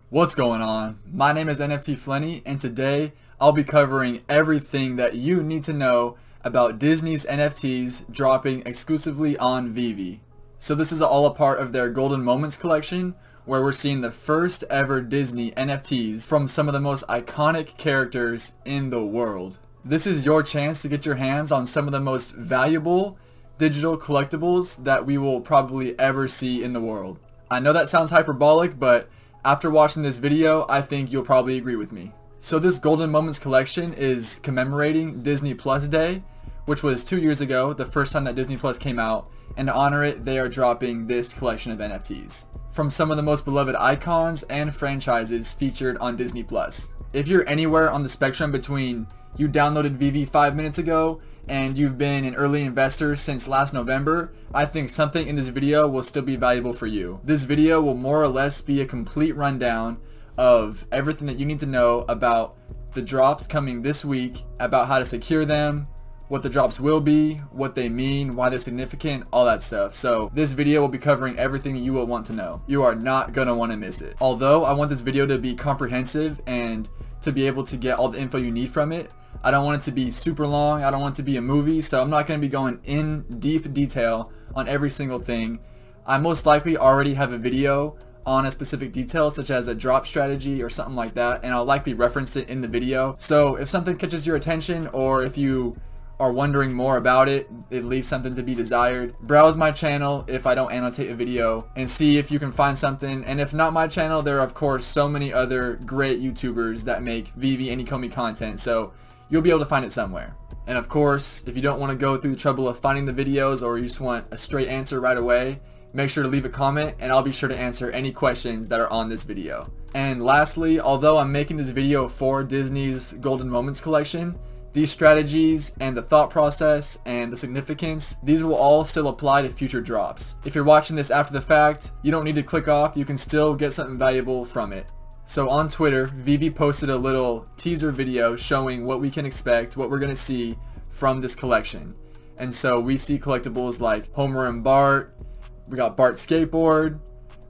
What's going on? My name is NFT Flenny, and today I'll be covering everything that you need to know about Disney's NFTs dropping exclusively on Veve. So this is all a part of their Golden Moments collection, where we're seeing the first ever Disney NFTs from some of the most iconic characters in the world. This is your chance to get your hands on some of the most valuable digital collectibles that we will probably ever see in the world. I know that sounds hyperbolic, but after watching this video, I think you'll probably agree with me. So this Golden Moments collection is commemorating Disney Plus Day, which was 2 years ago, the first time that Disney Plus came out, and to honor it, they are dropping this collection of NFTs from some of the most beloved icons and franchises featured on Disney Plus. If you're anywhere on the spectrum between you downloaded Veve 5 minutes ago and you've been an early investor since last November, I think something in this video will still be valuable for you. This video will more or less be a complete rundown of everything that you need to know about the drops coming this week, about how to secure them, what the drops will be, what they mean, why they're significant, all that stuff. So this video will be covering everything you will want to know. You are not gonna want to miss it. Although I want this video to be comprehensive and to be able to get all the info you need from it, I don't want it to be super long. I don't want it to be a movie, so I'm not going to be going in deep detail on every single thing. I most likely already have a video on a specific detail, such as a drop strategy or something like that, and I'll likely reference it in the video. So if something catches your attention, or if you are wondering more about it, it leaves something to be desired, browse my channel if I don't annotate a video and see if you can find something. And if not my channel, there are of course so many other great YouTubers that make Veve and Ecomi content, so you'll be able to find it somewhere. And of course, if you don't want to go through the trouble of finding the videos, or you just want a straight answer right away, make sure to leave a comment and I'll be sure to answer any questions that are on this video. And lastly, although I'm making this video for Disney's Golden Moments collection, these strategies and the thought process and the significance, these will all still apply to future drops. If you're watching this after the fact, you don't need to click off, you can still get something valuable from it. So on Twitter, Veve posted a little teaser video showing what we can expect, what we're going to see from this collection. And so we see collectibles like Homer and Bart, we got Bart's skateboard,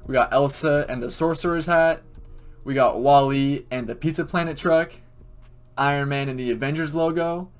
we got Elsa and the Sorcerer's hat, we got Wall-E and the Pizza Planet truck, Iron Man and the Avengers logo,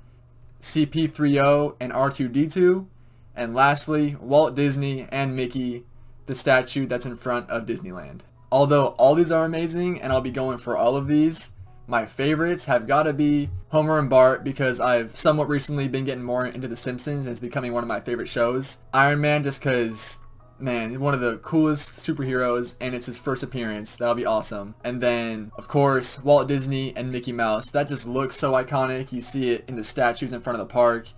CP3O and R2-D2, and lastly, Walt Disney and Mickey, the statue that's in front of Disneyland. Although all these are amazing and I'll be going for all of these, my favorites have got to be Homer and Bart, because I've somewhat recently been getting more into The Simpsons and it's becoming one of my favorite shows. Iron Man, just because, man, one of the coolest superheroes and it's his first appearance. That'll be awesome. And then, of course, Walt Disney and Mickey Mouse. That just looks so iconic. You see it in the statues in front of the park.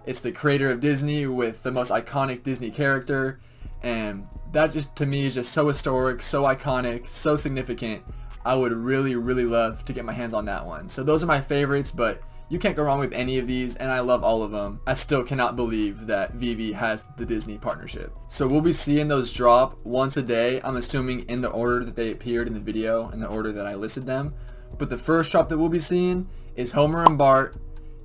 It's the creator of Disney with the most iconic Disney character. And that just, to me, is just so historic, so iconic, so significant. I would really love to get my hands on that one. So those are my favorites, but you can't go wrong with any of these, and I love all of them. I still cannot believe that Veve has the Disney partnership. So we'll be seeing those drop once a day, I'm assuming in the order that they appeared in the video, in the order that I listed them. But the first drop that we'll be seeing is Homer and Bart,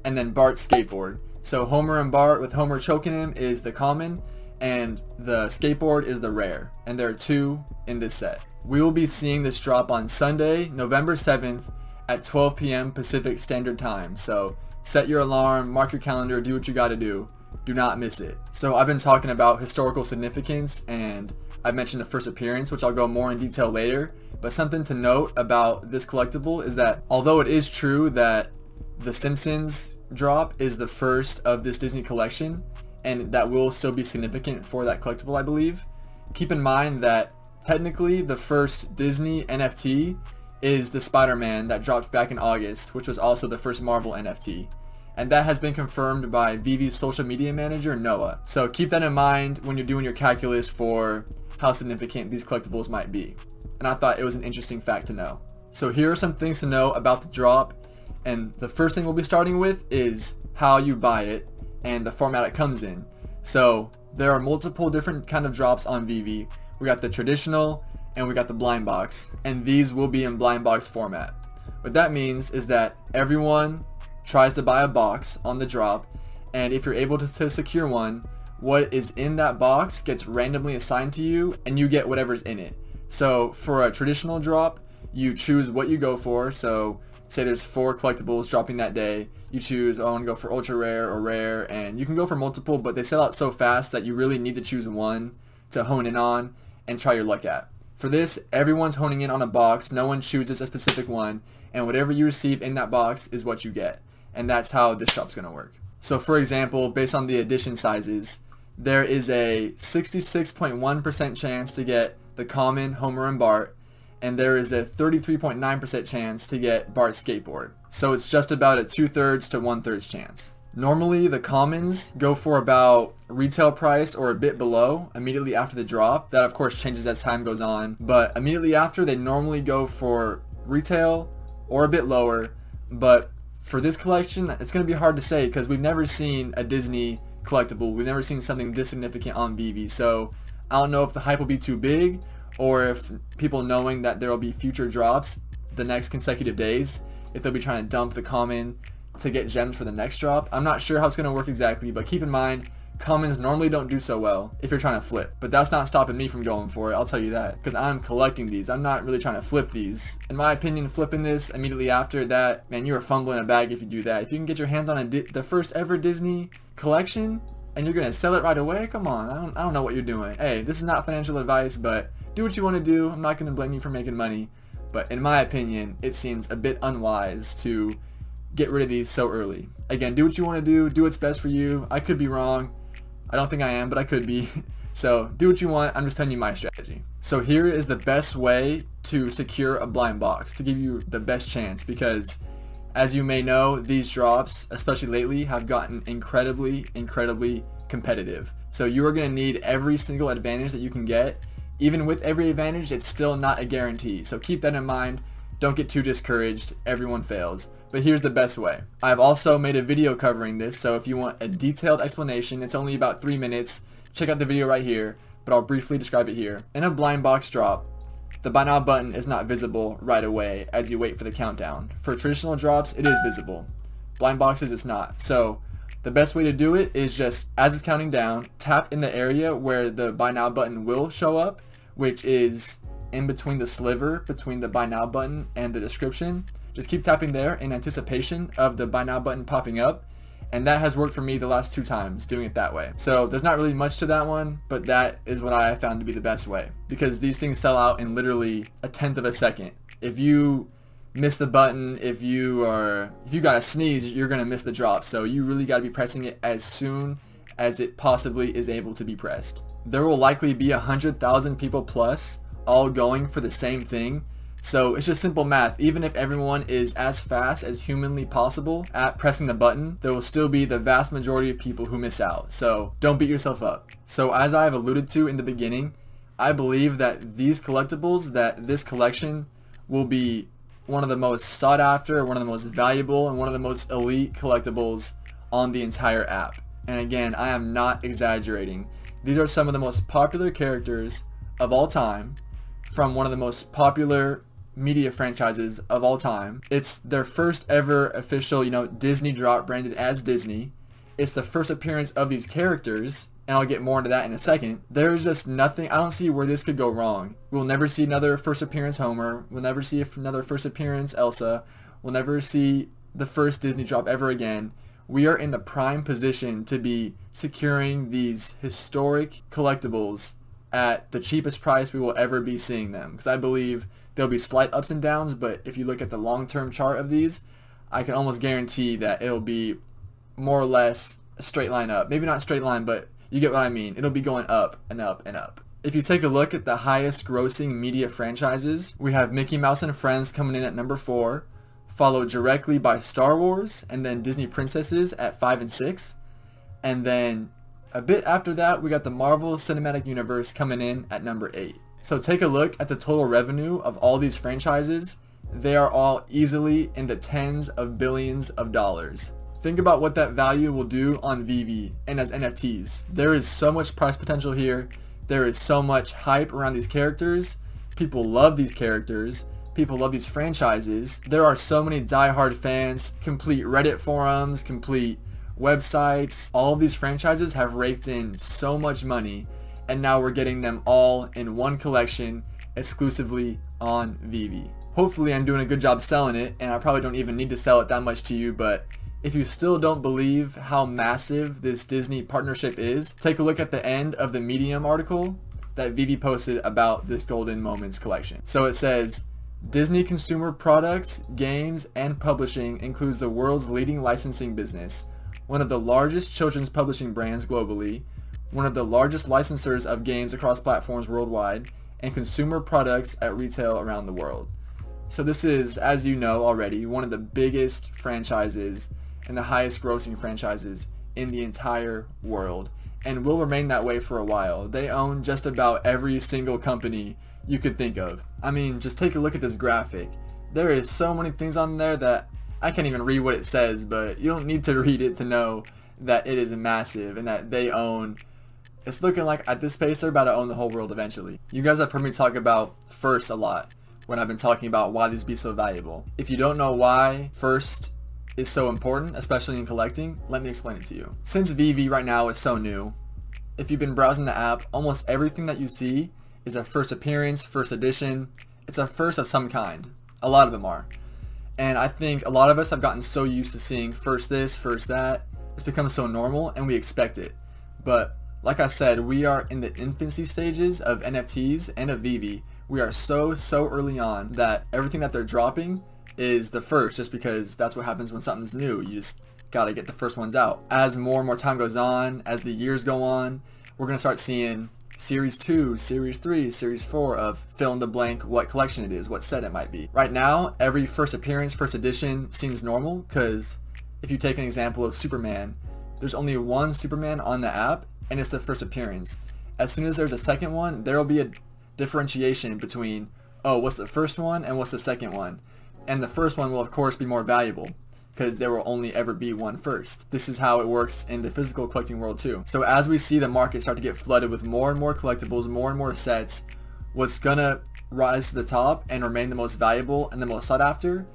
and then Bart's skateboard. So Homer and Bart with Homer choking him is the common, and the skateboard is the rare, and there are two in this set. We will be seeing this drop on Sunday, November 7th at 12 p.m. Pacific Standard Time. So set your alarm, mark your calendar, do what you gotta do. Do not miss it. So I've been talking about historical significance, and I mentioned the first appearance, which I'll go more in detail later. But something to note about this collectible is that although it is true that The Simpsons drop is the first of this Disney collection, and that will still be significant for that collectible, I believe, keep in mind that technically the first Disney NFT is the Spider-Man that dropped back in August, which was also the first Marvel NFT. And that has been confirmed by Veve's social media manager, Noah. So keep that in mind when you're doing your calculus for how significant these collectibles might be. And I thought it was an interesting fact to know. So here are some things to know about the drop. And the first thing we'll be starting with is how you buy it and the format it comes in. So there are multiple different kind of drops on Veve. We got the traditional and we got the blind box, and these will be in blind box format. What that means is that everyone tries to buy a box on the drop, and if you're able to secure one, what is in that box gets randomly assigned to you and you get whatever's in it. So for a traditional drop, you choose what you go for. So say there's 4 collectibles dropping that day, you choose, oh, I want to go for ultra rare or rare, and you can go for multiple, but they sell out so fast that you really need to choose one to hone in on and try your luck at. For this, everyone's honing in on a box, no one chooses a specific one, and whatever you receive in that box is what you get. And that's how this shop's going to work. So for example, based on the edition sizes, there is a 66.1% chance to get the common Homer and Bart, and there is a 33.9% chance to get Bart's skateboard. So it's just about a 2/3 to 1/3 chance. Normally the commons go for about retail price or a bit below immediately after the drop. That of course changes as time goes on, but immediately after they normally go for retail or a bit lower. But for this collection, it's going to be hard to say because we've never seen a Disney collectible. We've never seen something this significant on Veve. So I don't know if the hype will be too big, or if people knowing that there will be future drops the next consecutive days, if they'll be trying to dump the common to get gems for the next drop. I'm not sure how it's going to work exactly, but keep in mind, commons normally don't do so well if you're trying to flip. But that's not stopping me from going for it, I'll tell you that, because I'm collecting these. I'm not really trying to flip these. In my opinion, flipping this immediately after that, man, you are fumbling a bag if you do that. If you can get your hands on the first ever Disney collection and you're going to sell it right away, come on, I don't know what you're doing. Hey, this is not financial advice, but do what you want to do. I'm not going to blame you for making money. But in my opinion, it seems a bit unwise to get rid of these so early. Again, do what you want to do what's best for you. I could be wrong. I don't think I am, but I could be. So do what you want. I'm just telling you my strategy. So here is the best way to secure a blind box to give you the best chance, because as you may know, these drops, especially lately, have gotten incredibly competitive. So you are going to need every single advantage that you can get. Even with every advantage, it's still not a guarantee. So keep that in mind. Don't get too discouraged. Everyone fails. But here's the best way. I've also made a video covering this, so if you want a detailed explanation, it's only about 3 minutes. Check out the video right here, but I'll briefly describe it here. In a blind box drop, the buy now button is not visible right away as you wait for the countdown. For traditional drops, it is visible. Blind boxes, it's not. So the best way to do it is just, as it's counting down, tap in the area where the buy now button will show up, which is in between the sliver between the buy now button and the description. Just keep tapping there in anticipation of the buy now button popping up, and that has worked for me the last 2 times doing it that way. So there's not really much to that one, but that is what I have found to be the best way, because these things sell out in literally a 1/10 of a second. If you miss the button, if you got a sneeze, you're gonna miss the drop. So you really got to be pressing it as soon as it possibly is able to be pressed. There will likely be 100,000 people plus all going for the same thing. So it's just simple math. Even if everyone is as fast as humanly possible at pressing the button, there will still be the vast majority of people who miss out. So don't beat yourself up. So as I've alluded to in the beginning, I believe that these collectibles, that this collection will be one of the most sought after, one of the most valuable, and one of the most elite collectibles on the entire app. And again, I am not exaggerating. These are some of the most popular characters of all time from one of the most popular media franchises of all time. It's their first ever official, Disney drop branded as Disney. It's the first appearance of these characters, and I'll get more into that in a second. There's just nothing, I don't see where this could go wrong. We'll never see another first appearance Homer. We'll never see another first appearance Elsa. We'll never see the first Disney drop ever again. We are in the prime position to be securing these historic collectibles at the cheapest price we will ever be seeing them, because I believe there'll be slight ups and downs, but if you look at the long-term chart of these, I can almost guarantee that it'll be more or less a straight line up. Maybe not straight line, but you get what I mean. It'll be going up and up and up. If you take a look at the highest grossing media franchises, we have Mickey Mouse and Friends coming in at number 4, followed directly by Star Wars, and then Disney Princesses at 5 and 6, and then a bit after that we got the Marvel Cinematic Universe coming in at number 8. So take a look at the total revenue of all these franchises. They are all easily in the tens of billions of dollars. Think about what that value will do on Veve and as NFTs. There is so much price potential here. There is so much hype around these characters. People love these characters. People love these franchises. There are so many diehard fans, complete Reddit forums, complete websites. All of these franchises have raked in so much money, and now we're getting them all in one collection exclusively on Veve. Hopefully I'm doing a good job selling it, and I probably don't even need to sell it that much to you, but if you still don't believe how massive this Disney partnership is, take a look at the end of the Medium article that Veve posted about this Golden Moments collection. So it says, Disney consumer products, games, and publishing includes the world's leading licensing business, one of the largest children's publishing brands globally, one of the largest licensors of games across platforms worldwide, and consumer products at retail around the world. So this is, as you know already, one of the biggest franchises and the highest grossing franchises in the entire world, and will remain that way for a while. They own just about every single company you could think of. I mean, just take a look at this graphic. There is so many things on there that I can't even read what it says, but you don't need to read it to know that it is massive and that they own, it's looking like at this pace they're about to own the whole world eventually. You guys have heard me talk about First a lot when I've been talking about why these be so valuable. If you don't know why First is so important, especially in collecting, let me explain it to you. Since Veve right now is so new, if you've been browsing the app, almost everything that you see is a first appearance, first edition. It's a first of some kind. A lot of them are. And I think a lot of us have gotten so used to seeing first this, first that. It's become so normal and we expect it. But like I said, we are in the infancy stages of NFTs and of Veve. We are so early on that everything that they're dropping is the first, just because that's what happens when something's new. You just gotta get the first ones out. As more and more time goes on, as the years go on, we're gonna start seeing Series 2, Series 3, Series 4 of fill in the blank what collection it is, what set it might be. Right now, every first appearance, first edition seems normal, because if you take an example of Superman, there's only one Superman on the app, and it's the first appearance. As soon as there's a second one, there will be a differentiation between, oh, what's the first one and what's the second one. And the first one will of course be more valuable, because there will only ever be one first. This is how it works in the physical collecting world too. So as we see the market start to get flooded with more and more collectibles, more and more sets, what's gonna rise to the top and remain the most valuable and the most sought after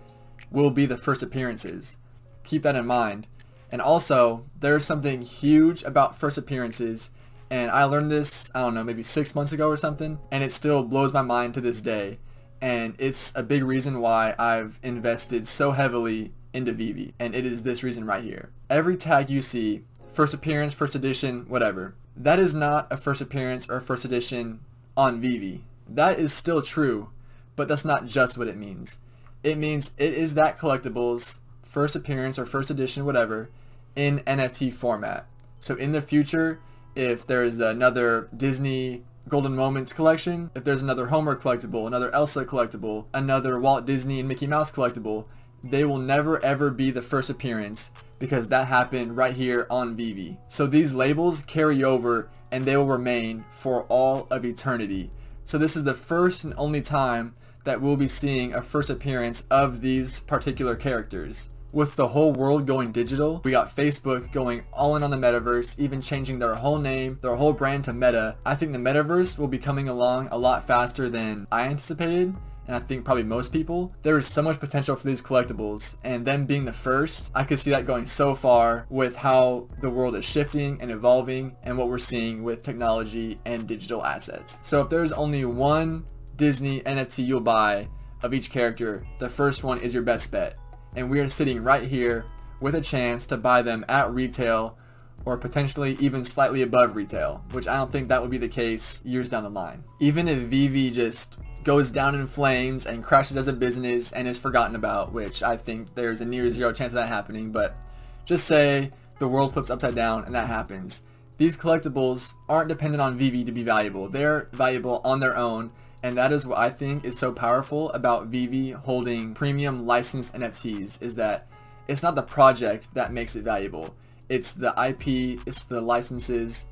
will be the first appearances. Keep that in mind. And also, there's something huge about first appearances, and I learned this, I don't know, maybe 6 months ago or something, and it still blows my mind to this day. And it's a big reason why I've invested so heavily into Veve, and it is this reason right here. Every tag you see, first appearance, first edition, whatever, that is not a first appearance or a first edition on Veve. That is still true, but that's not just what it means. It means it is that collectible's first appearance or first edition, whatever, in NFT format. So in the future, if there's another Disney Golden Moments collection, if there's another Homer collectible, another Elsa collectible, another Walt Disney and Mickey Mouse collectible, they will never ever be the first appearance, because that happened right here on Veve. So these labels carry over and they will remain for all of eternity. So this is the first and only time that we'll be seeing a first appearance of these particular characters. With the whole world going digital, we got Facebook going all in on the metaverse, even changing their whole name, their whole brand to Meta. I think the metaverse will be coming along a lot faster than I anticipated, and I think probably most people. There is so much potential for these collectibles, and them being the first, I could see that going so far with how the world is shifting and evolving and what we're seeing with technology and digital assets. So if there's only one Disney NFT you'll buy of each character, the first one is your best bet. And we are sitting right here with a chance to buy them at retail, or potentially even slightly above retail, which I don't think that would be the case years down the line. Even if Veve just goes down in flames and crashes as a business and is forgotten about, which I think there's a near zero chance of that happening, but just say the world flips upside down and that happens. These collectibles aren't dependent on Veve to be valuable. They're valuable on their own. And that is what I think is so powerful about Veve holding premium licensed NFTs, is that it's not the project that makes it valuable. It's the IP, it's the licenses,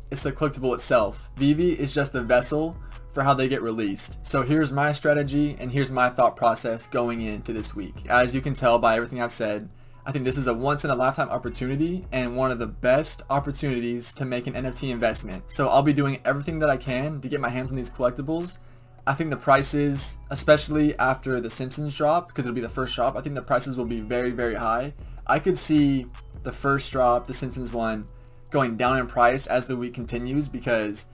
it's the collectible itself. Veve is just the vessel for how they get released. So here's my strategy and here's my thought process going into this week. As you can tell by everything I've said, I think this is a once in a lifetime opportunity and one of the best opportunities to make an NFT investment. So I'll be doing everything that I can to get my hands on these collectibles. I think the prices, especially after the Simpsons drop, because it'll be the first drop, I think the prices will be very high. I could see the first drop, the Simpsons one, going down in price as the week continues, because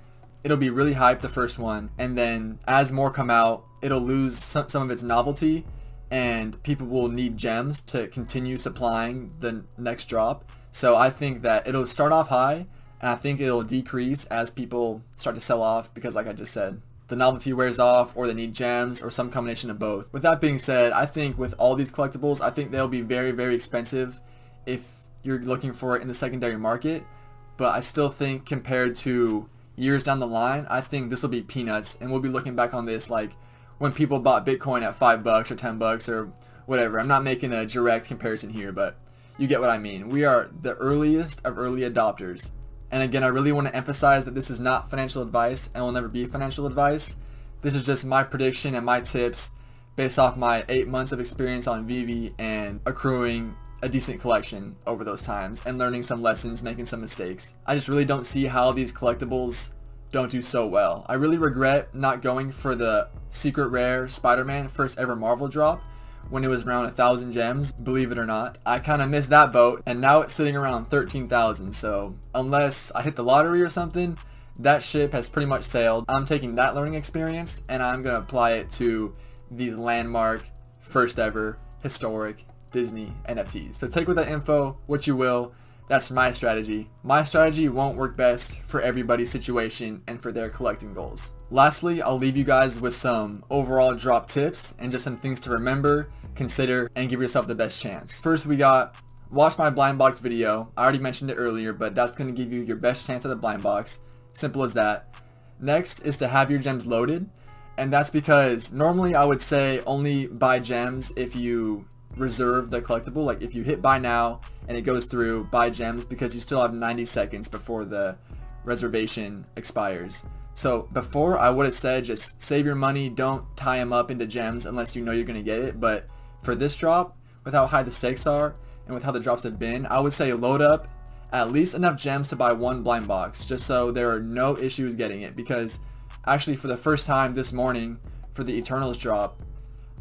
it'll be really hyped the first one, and then as more come out, it'll lose some of its novelty, and people will need gems to continue supplying the next drop. So I think that it'll start off high, and I think it'll decrease as people start to sell off, because like I just said, the novelty wears off, or they need gems, or some combination of both. With that being said, I think with all these collectibles, I think they'll be very, very expensive if you're looking for it in the secondary market. But I still think compared to years down the line, I think this will be peanuts, and we'll be looking back on this like when people bought Bitcoin at $5 or $10 or whatever. I'm not making a direct comparison here, but you get what I mean. We are the earliest of early adopters. And again, I really want to emphasize that this is not financial advice and will never be financial advice. This is just my prediction and my tips based off my 8 months of experience on Veve and accruing a decent collection over those times and learning some lessons, making some mistakes. I just really don't see how these collectibles don't do so well. I really regret not going for the secret rare Spider-Man first ever Marvel drop when it was around 1,000 gems, believe it or not. I kind of missed that boat, and now it's sitting around 13,000, so unless I hit the lottery or something, that ship has pretty much sailed. I'm taking that learning experience and I'm going to apply it to these landmark, first ever, historic Disney NFTs. So take with that info what you will. That's my strategy. My strategy won't work best for everybody's situation and for their collecting goals. Lastly, I'll leave you guys with some overall drop tips and just some things to remember, consider, and give yourself the best chance. First, we got watch my blind box video. I already mentioned it earlier, but that's going to give you your best chance at the blind box. Simple as that. Next is to have your gems loaded, and that's because normally I would say only buy gems if you reserve the collectible. Like if you hit buy now and it goes through, buy gems, because you still have 90 seconds before the reservation expires. So before, I would have said just save your money, don't tie them up into gems unless you know you're going to get it. But for this drop, with how high the stakes are and with how the drops have been, I would say load up at least enough gems to buy one blind box, just so there are no issues getting it. Because actually for the first time this morning for the Eternals drop,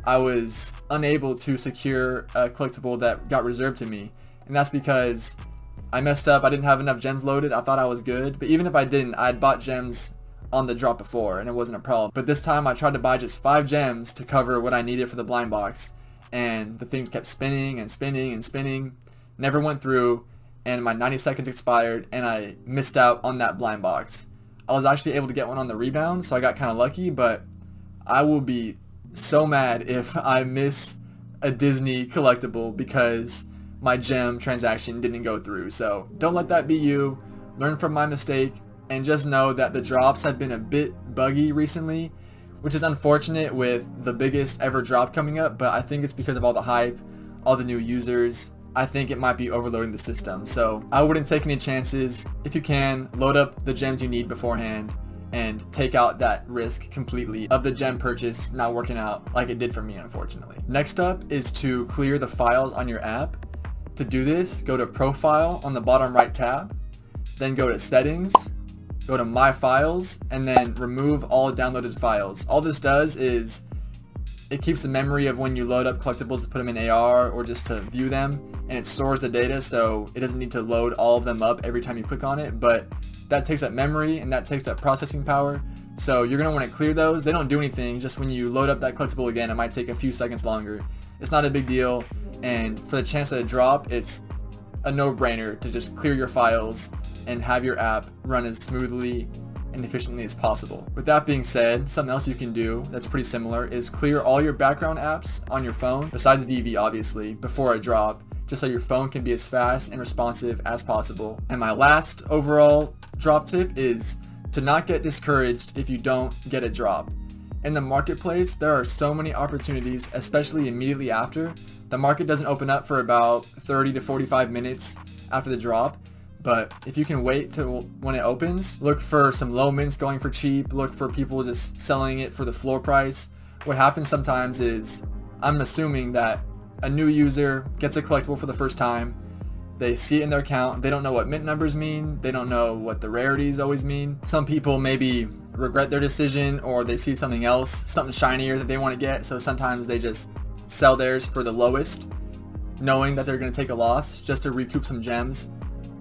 I was unable to secure a collectible that got reserved to me, and that's because I messed up. I didn't have enough gems loaded. I thought I was good, but even if I didn't, I had bought gems on the drop before and it wasn't a problem. But this time I tried to buy just 5 gems to cover what I needed for the blind box, and the thing kept spinning and spinning and spinning, never went through, and my 90 seconds expired and I missed out on that blind box. I was actually able to get one on the rebound, so I got kind of lucky, but I will be so mad if I miss a Disney collectible because my gem transaction didn't go through. So don't let that be you. Learn from my mistake, and just know that the drops have been a bit buggy recently, which is unfortunate with the biggest ever drop coming up, but I think it's because of all the hype, all the new users. I think it might be overloading the system. So I wouldn't take any chances. If you can, load up the gems you need beforehand and take out that risk completely of the gem purchase not working out like it did for me, unfortunately. Next up is to clear the files on your app. To do this, go to Profile on the bottom right tab, then go to Settings, go to My Files, and then remove all downloaded files. All this does is it keeps the memory of when you load up collectibles to put them in AR or just to view them, and it stores the data so it doesn't need to load all of them up every time you click on it, but that takes up memory and that takes up processing power. So you're going to want to clear those. They don't do anything, just when you load up that collectible again, it might take a few seconds longer. It's not a big deal, and for the chance that it drop, it's a no-brainer to just clear your files and have your app run as smoothly and efficiently as possible. With that being said, something else you can do that's pretty similar is clear all your background apps on your phone, besides Veve obviously, before a drop, just so your phone can be as fast and responsive as possible. And my last overall drop tip is to not get discouraged if you don't get a drop. In the marketplace, there are so many opportunities, especially immediately after. The market doesn't open up for about 30 to 45 minutes after the drop, but if you can wait till when it opens, look for some low mints going for cheap, look for people just selling it for the floor price. What happens sometimes is, I'm assuming that a new user gets a collectible for the first time, they see it in their account, they don't know what mint numbers mean, they don't know what the rarities always mean. Some people maybe regret their decision, or they see something else, something shinier that they want to get, so sometimes they just sell theirs for the lowest, knowing that they're going to take a loss just to recoup some gems.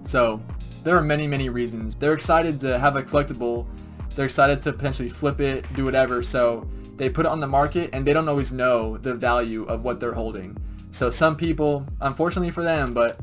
So there are many reasons. They're excited to have a collectible They're excited to potentially flip it, do whatever, so they put it on the market and they don't always know the value of what they're holding. So some people, unfortunately for them, but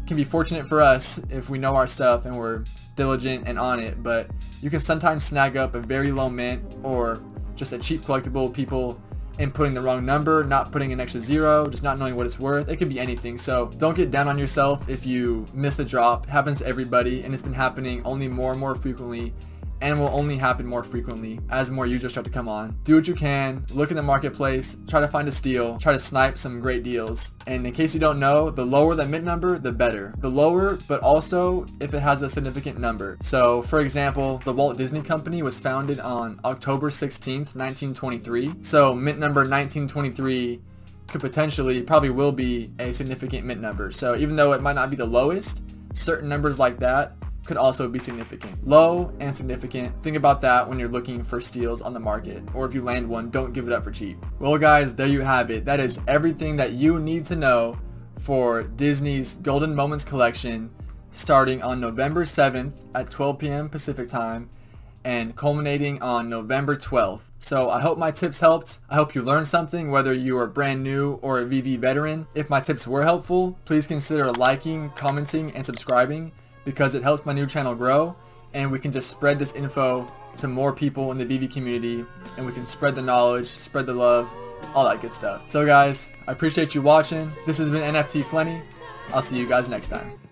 can be fortunate for us if we know our stuff and we're diligent and on it, but you can sometimes snag up a very low mint or just a cheap collectible, people inputting the wrong number, not putting an extra zero, just not knowing what it's worth. It could be anything. So don't get down on yourself if you miss the drop. It happens to everybody, and it's been happening only more and more frequently, and will only happen more frequently as more users start to come on. Do what you can, look in the marketplace, try to find a steal, try to snipe some great deals. And in case you don't know, the lower the mint number, the better. The lower, but also if it has a significant number. So for example, the Walt Disney Company was founded on October 16th, 1923. So mint number 1923 could potentially, probably will be a significant mint number. So even though it might not be the lowest, certain numbers like that could also be significant. Low and significant. Think about that when you're looking for steals on the market, or if you land one, don't give it up for cheap. Well guys, there you have it. That is everything that you need to know for Disney's Golden Moments collection, starting on November 7th at 12 p.m. Pacific time and culminating on November 12th. So I hope my tips helped. I hope you learned something, whether you are brand new or a Veve veteran. If my tips were helpful, please consider liking, commenting, and subscribing, because it helps my new channel grow, and we can just spread this info to more people in the Veve community, and we can spread the knowledge, spread the love, all that good stuff. So guys, I appreciate you watching. This has been NFT Flenny. I'll see you guys next time.